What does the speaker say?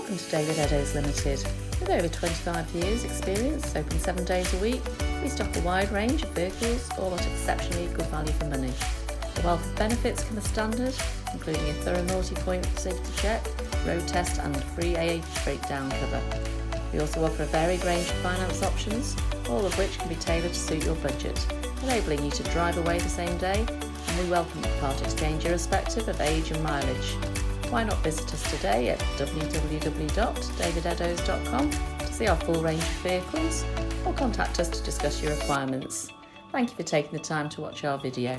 Welcome to David Eddowes Limited. With over 25 years experience, open 7 days a week, we stock a wide range of vehicles, all at exceptionally good value for money. A wealth of benefits come as standard, including a thorough multi-point safety check, road test and free AA breakdown cover. We also offer a varied range of finance options, all of which can be tailored to suit your budget, enabling you to drive away the same day, and we welcome part exchange irrespective of age and mileage. Why not visit us today at www.davideddowes.com to see our full range of vehicles, or contact us to discuss your requirements. Thank you for taking the time to watch our video.